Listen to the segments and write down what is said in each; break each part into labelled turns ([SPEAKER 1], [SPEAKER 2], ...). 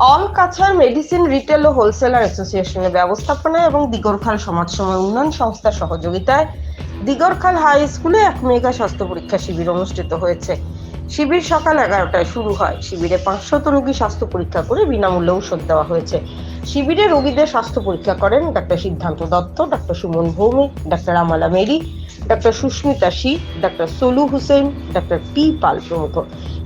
[SPEAKER 1] All Cachar medicine retail ও wholesaler অ্যাসোসিয়েশনের ব্যবস্থাপনায় এবং দিগরখাল সমাজসেবা উন্নয়ন সংস্থার সহযোগিতায় দিগরখাল হাই স্কুলে এক মেগা স্বাস্থ্য পরীক্ষা শিবির অনুষ্ঠিত হয়েছে। শিবির সকাল 11টায় শুরু হয়। শিবিরে 500 রোগী স্বাস্থ্য পরীক্ষা করে বিনামূল্যে ঔষধ দেওয়া হয়েছে। শিবিরে রোগীদের স্বাস্থ্য পরীক্ষা করেন doctor Siddhanta Dutta, doctor Suman Bhowmik, doctor Amala Mary, doctor Susmita শি, doctor Salu Hussain, doctor P Pal প্রমুখ।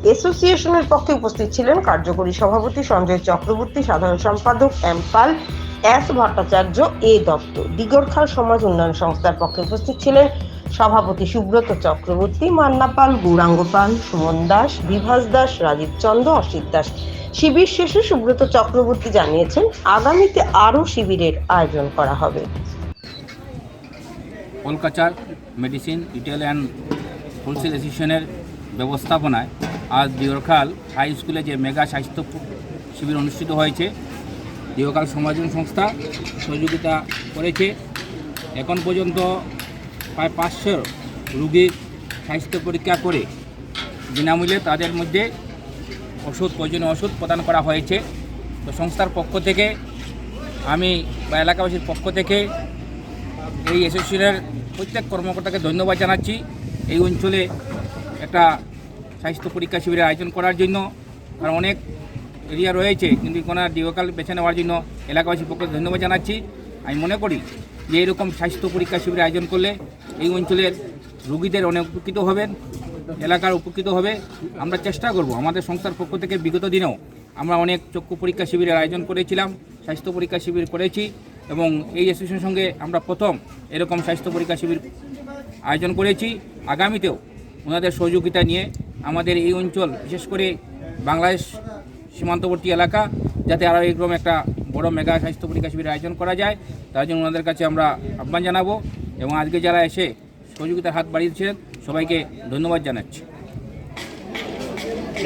[SPEAKER 1] অ্যাসোসিয়েশনের পক্ষে উপস্থিত ছিলেন কার্যকরী সভাপতি সঞ্জয় চক্রবর্তী, সাধারণ সম্পাদক এম পাল, এস ভট্টাচার্য, এ দত্ত। দিগরখাল সমাজ উন্নয়ন সংস্থার পক্ষে উপস্থিত ছিলেন সভাপতি সুব্রত চক্রবর্তী, মান্না পাল, গৌরাঙ্গ পাল, সুমন দাস, বিভাস দাস, রাজীব চন্দ্র, অসিত দাস। শিবির শেষে সুব্রত চক্রবর্তী জানিয়েছেন আগামীতে আরও শিবিরের আয়োজন করা হবে।
[SPEAKER 2] All Cachar medicine retail and wholesale অ্যাসোসিয়েশনের ব্যবস্থাপনায় আজ দিগরখাল হাই স্কুলে যে মেগা স্বাস্থ্য শিবির অনুষ্ঠিত হয়েছে, দিগরখাল সমাজ সংস্থা সহযোগিতা করেছে। এখন পর্যন্ত প্রায় 500 রোগীর স্বাস্থ্য পরীক্ষা করে বিনামূল্যে তাদের মধ্যে প্রয়োজনীয় ওষুধ প্রদান করা হয়েছে। তো সংস্থার পক্ষ থেকে আমি বা এলাকাবাসীর পক্ষ থেকে এই অ্যাসোসিয়েশনের প্রত্যেক কর্মকর্তাকে ধন্যবাদ জানাচ্ছি এই অঞ্চলে একটা স্বাস্থ্য পরীক্ষা শিবিরের আয়োজন করার জন্য। কারণ অনেক এরিয়া রয়েছে, কিন্তু দিগরখাল বেছে নেওয়ার জন্য এলাকাবাসীর পক্ষে ধন্যবাদ জানাচ্ছি। আমি মনে করি যে এরকম স্বাস্থ্য পরীক্ষা শিবিরের আয়োজন করলে এই অঞ্চলের রোগীদের অনেক উপকৃত হবেন, এলাকার উপকৃত হবে। আমরা চেষ্টা করব, আমাদের সংস্থার পক্ষ থেকে বিগত দিনেও আমরা অনেক চক্ষু পরীক্ষা শিবিরের আয়োজন করেছিলাম, স্বাস্থ্য পরীক্ষা শিবির করেছি এবং এই অ্যাসোসিয়েশনের সঙ্গে আমরা প্রথম এরকম স্বাস্থ্য পরীক্ষা শিবির আয়োজন করেছি। আগামীতেও ওনাদের সহযোগিতা নিয়ে আমাদের এই অঞ্চল, বিশেষ করে বাংলাদেশ সীমান্তবর্তী এলাকা, যাতে আরও এরকম একটা বড় মেগা স্বাস্থ্য পরীক্ষা শিবির আয়োজন করা যায়, তার জন্য ওনাদের কাছে আমরা আহ্বান জানাবো এবং আজকে যারা এসে সহযোগিতার হাত বাড়িয়েছিলেন সবাইকে ধন্যবাদ জানাচ্ছি।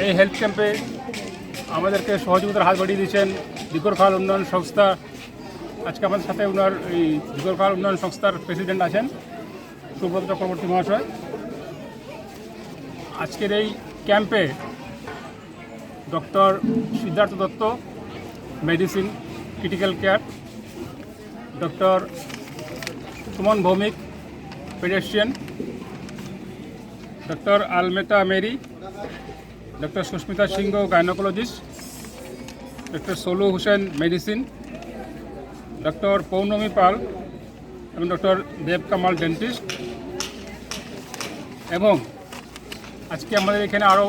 [SPEAKER 3] এই হেলথ ক্যাম্পে আমাদেরকে সহযোগিতার হাত বাড়িয়ে দিয়েছেন দিগরখাল উন্নয়ন সংস্থা। আজকে আমাদের সাথে ওনার এই দিগরখাল উন্নয়ন সংস্থার প্রেসিডেন্ট আছেন সুব্রত চক্রবর্তী মহাশয়। আজকের এই ক্যাম্পে doctor Siddhartha Dutta, medicine critical care, doctor Suman Bhowmik, paediatrician, doctor Almeta Mary, doctor Susmita Singha, gynaecologist, doctor Salu Hussain, medicine, doctor Pournami Pal এবং ডক্টর দেব কামাল, ডেন্টিস্ট। এবং আজকে আমাদের এখানে আরও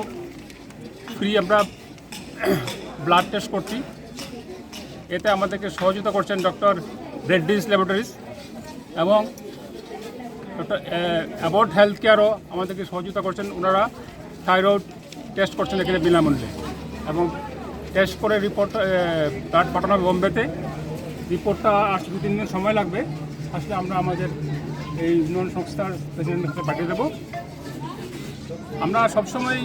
[SPEAKER 3] ফ্রি আমরা ব্লাড টেস্ট করছি। এতে আমাদেরকে সহযোগিতা করছেন ডক্টর রেড্ডিস ল্যাবরেটরিজ এবং ডক্টর অ্যাবোর্ড হেলথ কেয়ারও আমাদেরকে সহযোগিতা করছেন। ওনারা থাইরয়েড টেস্ট করছেন এখানে বিনামূল্যে এবং টেস্ট করে রিপোর্ট ব্লাড পাঠানো হবে বোম্বেতে। রিপোর্টটা আসতে 2-3 দিন সময় লাগবে, আসলে আমরা আমাদের এই উন্নয়ন সংস্থার প্রেসিডেন্টের কাছে পাঠিয়ে দেবো। আমরা সবসময়,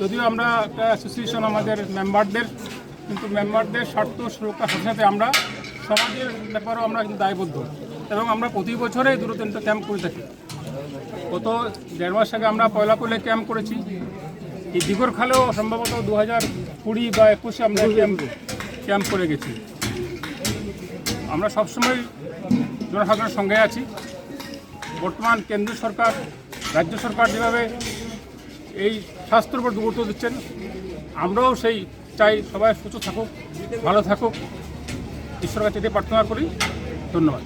[SPEAKER 3] যদিও আমরা একটা অ্যাসোসিয়েশন আমাদের মেম্বারদের, কিন্তু মেম্বারদের স্বার্থ সুরক্ষার সাথে সাথে আমরা সমাজের ব্যাপারেও আমরা কিন্তু দায়বদ্ধ এবং আমরা প্রতি বছরে 2-3টা ক্যাম্প করে থাকি। গত 1.5 মাস আগে আমরা পয়লাকোলে ক্যাম্প করেছি। এই দিগরখালেও সম্ভবত 2020 বা 21 আমরা ক্যাম্প করে গেছি। আমরা সবসময় জনসাধারণের সঙ্গে আছি। বর্তমান কেন্দ্রীয় সরকার, রাজ্য সরকার যেভাবে এই স্বাস্থ্যের উপর গুরুত্ব দিচ্ছেন, আমরাও সেই চাই সবাই সুস্থ থাকুক, ভালো থাকুক। ঈশ্বরের কাছে এটাই প্রার্থনা করি। ধন্যবাদ।